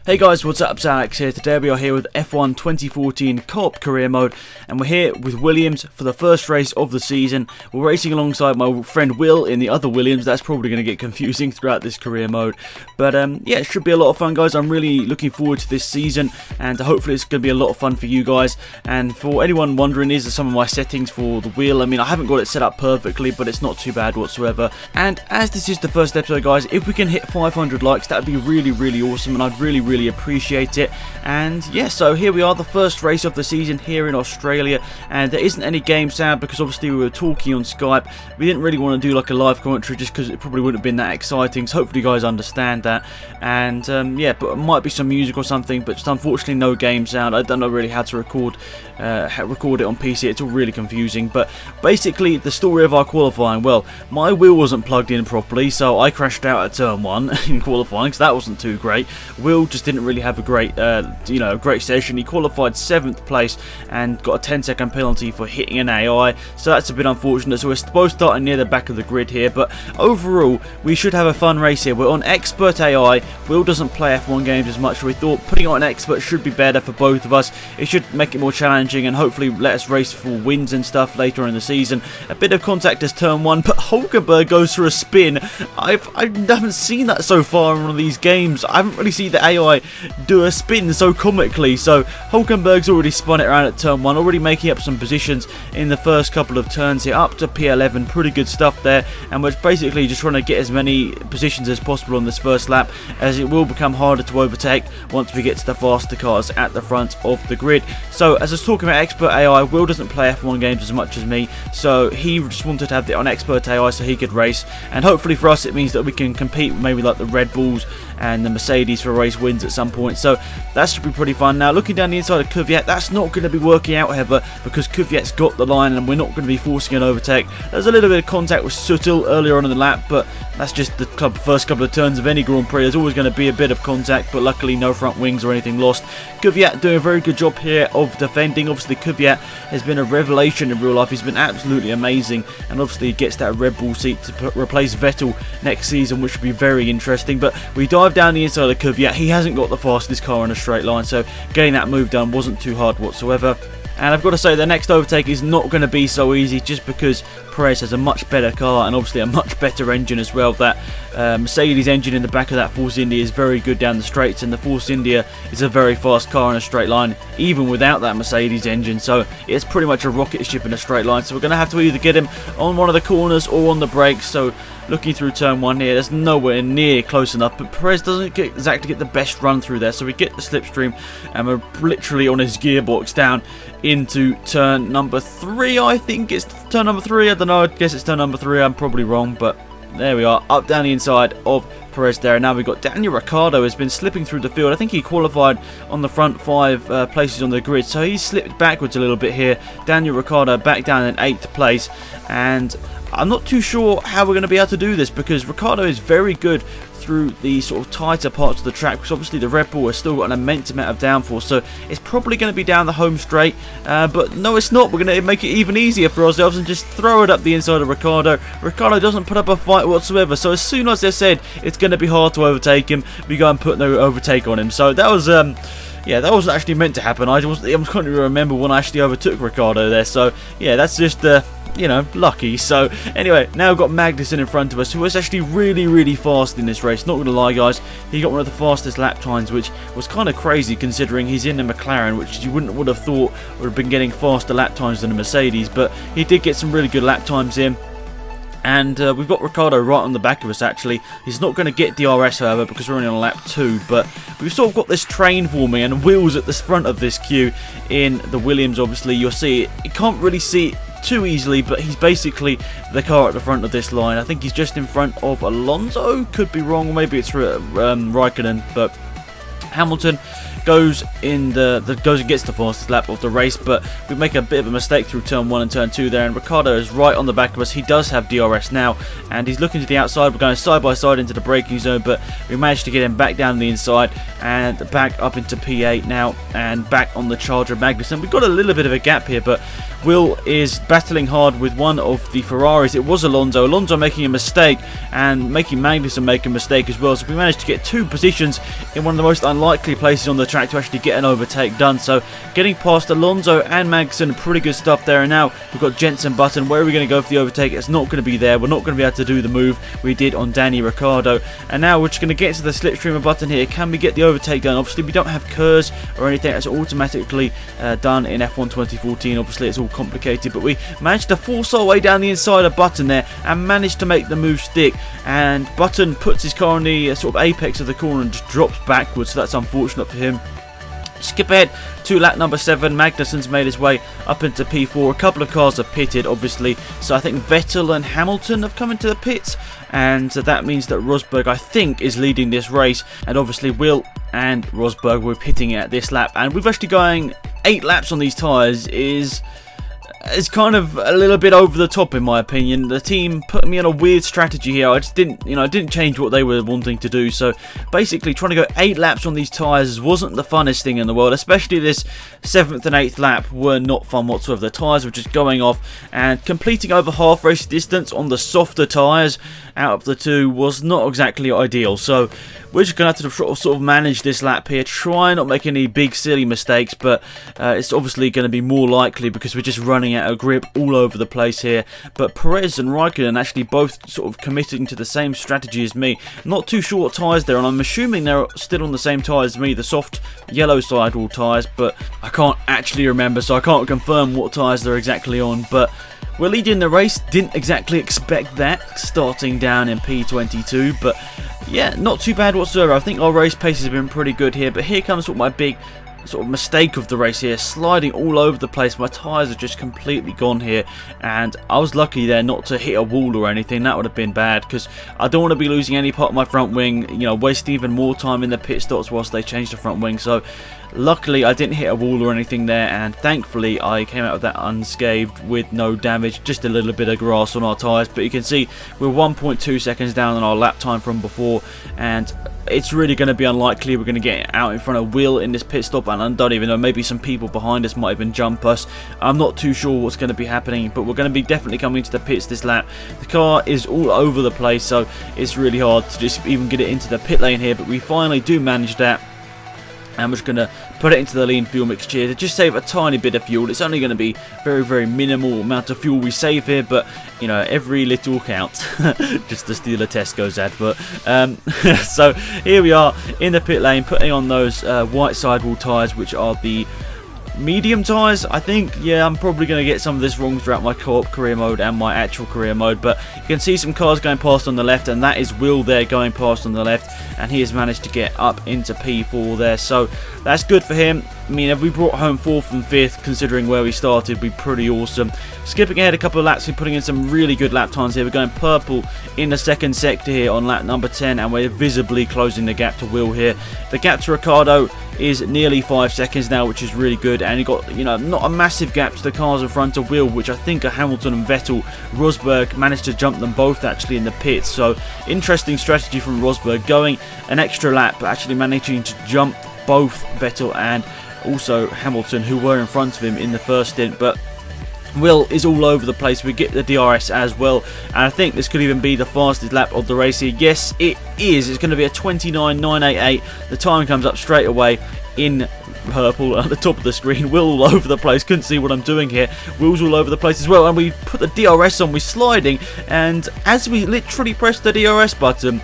Hey guys, what's up? It's Alex here. Today we are here with F1 2014 Co-op Career Mode, and we're here with Williams for the first race of the season. We're racing alongside my friend Will in the other Williams. That's probably going to get confusing throughout this career mode, but yeah, it should be a lot of fun, guys. I'm really looking forward to this season, and hopefully it's going to be a lot of fun for you guys. And for anyone wondering, these are some of my settings for the wheel. I mean, I haven't got it set up perfectly, but it's not too bad whatsoever. And as this is the first episode, guys, if we can hit 500 likes, that would be really awesome, and I'd really appreciate it. And yeah, so here we are, the first race of the season here in Australia, and there isn't any game sound because obviously we were talking on Skype. We didn't really want to do like a live commentary just because it probably wouldn't have been that exciting, so hopefully you guys understand that. And yeah, but it might be some music or something, but just unfortunately no game sound. I don't know really how to record it on PC. It's all really confusing. But basically the story of our qualifying, well, my wheel wasn't plugged in properly, so I crashed out at turn 1 in qualifying, because that wasn't too great. Will just didn't really have a great great session. He qualified 7th place and got a 10-second penalty for hitting an AI, so that's a bit unfortunate. So we're both starting near the back of the grid here, but overall we should have a fun race here. We're on expert AI. Will doesn't play F1 games as much, so we thought putting on expert should be better for both of us. It should make it more challenging and hopefully let us race for wins and stuff later in the season. A bit of contact as turn 1, but Hulkenberg goes for a spin. I haven't seen that so far in one of these games. I haven't really seen the AI do a spin so comically. So Hulkenberg's already spun it around at turn 1, already making up some positions in the first couple of turns here, up to P11. Pretty good stuff there, and we're basically just trying to get as many positions as possible on this first lap, as it will become harder to overtake once we get to the faster cars at the front of the grid. So as I was talking about expert AI, Will doesn't play F1 games as much as me, so he just wanted to have it on expert AI so he could race, and hopefully for us it means that we can compete with maybe like the Red Bulls and the Mercedes for race wins at some point. So that should be pretty fun. Now looking down the inside of Kvyat, that's not going to be working out, however, because Kvyat's got the line and we're not going to be forcing an overtake. There's a little bit of contact with Suttel earlier on in the lap, but that's just the first couple of turns of any Grand Prix. There's always going to be a bit of contact, but luckily no front wings or anything lost. Kvyat doing a very good job here of defending. Obviously Kvyat has been a revelation in real life. He's been absolutely amazing, and obviously he gets that Red Bull seat to replace Vettel next season, which would be very interesting. But we dive down the inside of Kvyat. He hasn't got the fastest car in a straight line, so getting that move done wasn't too hard whatsoever. And I've got to say, the next overtake is not going to be so easy, just because Prix has a much better car and obviously a much better engine as well. That Mercedes engine in the back of that Force India is very good down the straights, and the Force India is a very fast car in a straight line, even without that Mercedes engine. So it's pretty much a rocket ship in a straight line. So we're going to have to either get him on one of the corners or on the brakes. So looking through turn 1 here, there's nowhere near close enough, but Perez doesn't exactly get the best run through there, so we get the slipstream and we're literally on his gearbox down into turn number 3. I think it's turn number 3, I don't know, I guess it's turn number 3, I'm probably wrong, but there we are, up down the inside of Perez there. And now we've got Daniel Ricciardo has been slipping through the field. I think he qualified on the front 5 places on the grid, so he's slipped backwards a little bit here. Daniel Ricciardo back down in 8th place, and I'm not too sure how we're going to be able to do this, because Ricciardo is very good through the sort of tighter parts of the track, because obviously the Red Bull has still got an immense amount of downforce, so it's probably going to be down the home straight, but no, it's not. We're going to make it even easier for ourselves and just throw it up the inside of Ricciardo. Ricciardo doesn't put up a fight whatsoever, so as soon as they said it's going to be hard to overtake him, we go and put no overtake on him. So that was yeah, that wasn't actually meant to happen. I can't even remember when I actually overtook Ricciardo there, so yeah, that's just you know, lucky. So anyway, now we've got Magnussen in front of us, who was actually really fast in this race. Not gonna lie, guys, he got one of the fastest lap times, which was kind of crazy considering he's in a McLaren, which you would have thought would have been getting faster lap times than a Mercedes, but he did get some really good lap times in. And we've got Ricciardo right on the back of us actually. He's not going to get DRS, however, because we're only on lap 2, but we've sort of got this train forming, and Will's at the front of this queue in the Williams. Obviously you'll see it, you can't really see it too easily, but he's basically the car at the front of this line. I think he's just in front of Alonso, could be wrong, or maybe it's Raikkonen, but Hamilton goes and gets the fastest lap of the race, but we make a bit of a mistake through turn 1 and turn 2 there, and Ricciardo is right on the back of us. He does have DRS now, and he's looking to the outside. We're going side by side into the braking zone, but we managed to get him back down the inside and back up into P8 now, and back on the charger of Magnussen. We've got a little bit of a gap here, but Will is battling hard with one of the Ferraris. It was Alonso making a mistake and making Magnussen make a mistake as well, so we managed to get 2 positions in one of the most unlikely places on the track to actually get an overtake done. So getting past Alonso and Magnussen, pretty good stuff there. And now we've got Jensen Button. Where are we going to go for the overtake? It's not going to be there. We're not going to be able to do the move we did on Danny Ricciardo. And now we're just going to get to the slipstream of Button here. Can we get the overtake done? Obviously we don't have KERS or anything that's automatically done in F1 2014. Obviously it's all complicated, but we managed to force our way down the inside of Button there and managed to make the move stick. And Button puts his car on the sort of apex of the corner and just drops backwards, so that's unfortunate for him. Skip ahead to lap number 7. Magnussen's made his way up into P4. A couple of cars have pitted, obviously, so I think Vettel and Hamilton have come into the pits, and that means that Rosberg, I think, is leading this race, and obviously Will and Rosberg were pitting at this lap, and we've actually going 8 laps on these tyres is kind of a little bit over the top in my opinion. The team put me on a weird strategy here. I just didn't change what they were wanting to do. So basically trying to go 8 laps on these tyres wasn't the funnest thing in the world, especially this 7th and 8th lap were not fun whatsoever. The tyres were just going off, and completing over half race distance on the softer tyres out of the 2 was not exactly ideal. So we're just going to have to sort of manage this lap here, try not make any big silly mistakes, but it's obviously going to be more likely because we're just running out of grip all over the place here. But Perez and Raikkonen actually both sort of committing to the same strategy as me. Not too short tyres there, and I'm assuming they're still on the same tyres as me, the soft yellow sidewall tyres, but I can't actually remember, so I can't confirm what tyres they're exactly on. But we're leading the race, didn't exactly expect that, starting down in P22, but yeah, not too bad whatsoever. I think our race pace has been pretty good here, but here comes sort of my big sort of mistake of the race here, sliding all over the place. My tyres are just completely gone here, and I was lucky there not to hit a wall or anything. That would have been bad, because I don't want to be losing any part of my front wing, you know, wasting even more time in the pit stops whilst they change the front wing. So luckily I didn't hit a wall or anything there, and thankfully I came out of that unscathed with no damage, just a little bit of grass on our tyres. But you can see we're 1.2 seconds down on our lap time from before, and it's really going to be unlikely we're going to get out in front of Will in this pit stop, and I don't even know, maybe some people behind us might even jump us. I'm not too sure what's going to be happening, but we're going to be definitely coming to the pits this lap. The car is all over the place, so it's really hard to just even get it into the pit lane here, but we finally do manage that. And we're just going to put it into the lean fuel mixture here to just save a tiny bit of fuel. It's only going to be very, very minimal amount of fuel we save here, but you know, every little counts. Just to steal a Tesco's advert. So here we are in the pit lane, putting on those white sidewall tyres, which are the medium tyres, I think. Yeah, I'm probably going to get some of this wrong throughout my co-op career mode and my actual career mode, but you can see some cars going past on the left, and that is Will there going past on the left, and he has managed to get up into P4 there, so that's good for him. I mean, if we brought home 4th and 5th, considering where we started, would be pretty awesome. Skipping ahead a couple of laps, we're putting in some really good lap times here. We're going purple in the second sector here on lap number 10, and we're visibly closing the gap to Will here. The gap to Ricciardo is nearly 5 seconds now, which is really good, and you got, you know, not a massive gap to the cars in front of Will, which I think are Hamilton and Vettel. Rosberg managed to jump them both actually in the pits, so interesting strategy from Rosberg, going an extra lap but actually managing to jump both Vettel and also Hamilton, who were in front of him in the first stint. But Will is all over the place. We get the DRS as well, and I think this could even be the fastest lap of the race here. Yes, it is. It's going to be a 29.988. The time comes up straight away in purple at the top of the screen. Will all over the place, couldn't see what I'm doing here. Will's all over the place as well, and we put the DRS on, we're sliding, and as we literally pressed the DRS button,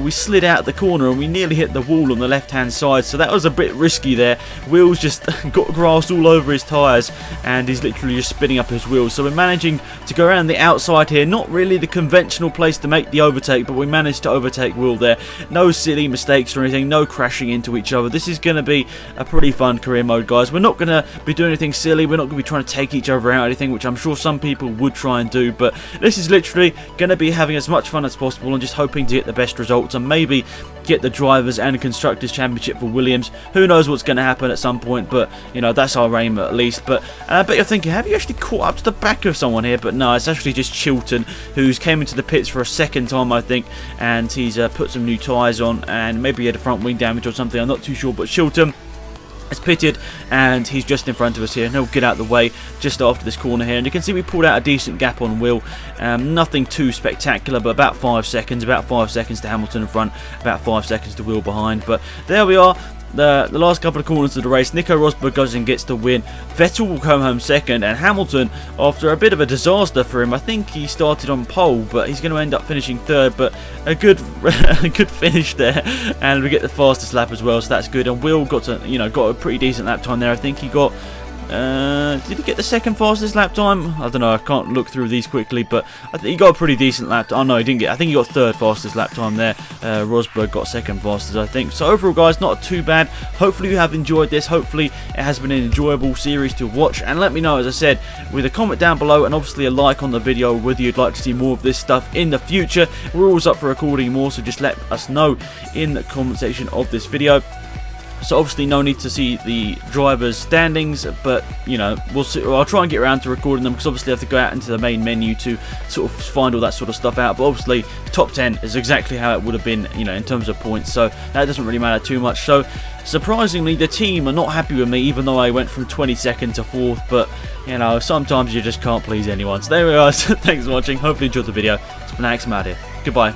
we slid out the corner and we nearly hit the wall on the left hand side, so that was a bit risky there. Will's just got grass all over his tyres, and he's literally just spinning up his wheels, so we're managing to go around the outside here. Not really the conventional place to make the overtake, but we managed to overtake Will there. No silly mistakes or anything, no crashing into each other. This is going to be a pretty fun career mode, guys. We're not going to be doing anything silly. We're not going to be trying to take each other out or anything, which I'm sure some people would try and do, but this is literally going to be having as much fun as possible and just hoping to get the best results and maybe get the Drivers' and Constructors' Championship for Williams. Who knows what's going to happen at some point, but, you know, that's our aim at least. But I bet you're thinking, have you actually caught up to the back of someone here? But no, it's actually just Chilton, who's came into the pits for a second time, I think, and he's put some new tyres on, and maybe he had a front wing damage or something, I'm not too sure, but Chilton is pitted and he's just in front of us here, and he'll get out of the way just after this corner here, and you can see we pulled out a decent gap on Will. Nothing too spectacular, but about 5 seconds to Hamilton in front, about 5 seconds to Will behind. But there we are. The last couple of corners of the race, Nico Rosberg goes and gets the win. Vettel will come home second, and Hamilton, after a bit of a disaster for him, I think he started on pole, but he's going to end up finishing third. But a good finish there, and we get the fastest lap as well, so that's good. And Will got a pretty decent lap time there. I think he got. Did he get the second fastest lap time? I don't know, I can't look through these quickly, but I think he got a pretty decent lap time. Oh no, he didn't get, I think he got third fastest lap time there. Rosberg got second fastest, I think. So overall, guys, not too bad. Hopefully you have enjoyed this. Hopefully it has been an enjoyable series to watch, and let me know, as I said, with a comment down below and obviously a like on the video whether you'd like to see more of this stuff in the future. We're always up for recording more, so just let us know in the comment section of this video. So obviously no need to see the drivers' standings, but you know, we'll see. I'll try and get around to recording them, because obviously I have to go out into the main menu to sort of find all that sort of stuff out. But obviously top 10 is exactly how it would have been, you know, in terms of points, so that doesn't really matter too much. So surprisingly, the team are not happy with me, even though I went from 22nd to 4th, but you know, sometimes you just can't please anyone. So there we are. Thanks for watching, hopefully you enjoyed the video. It's been Alex, I'm out here. Goodbye.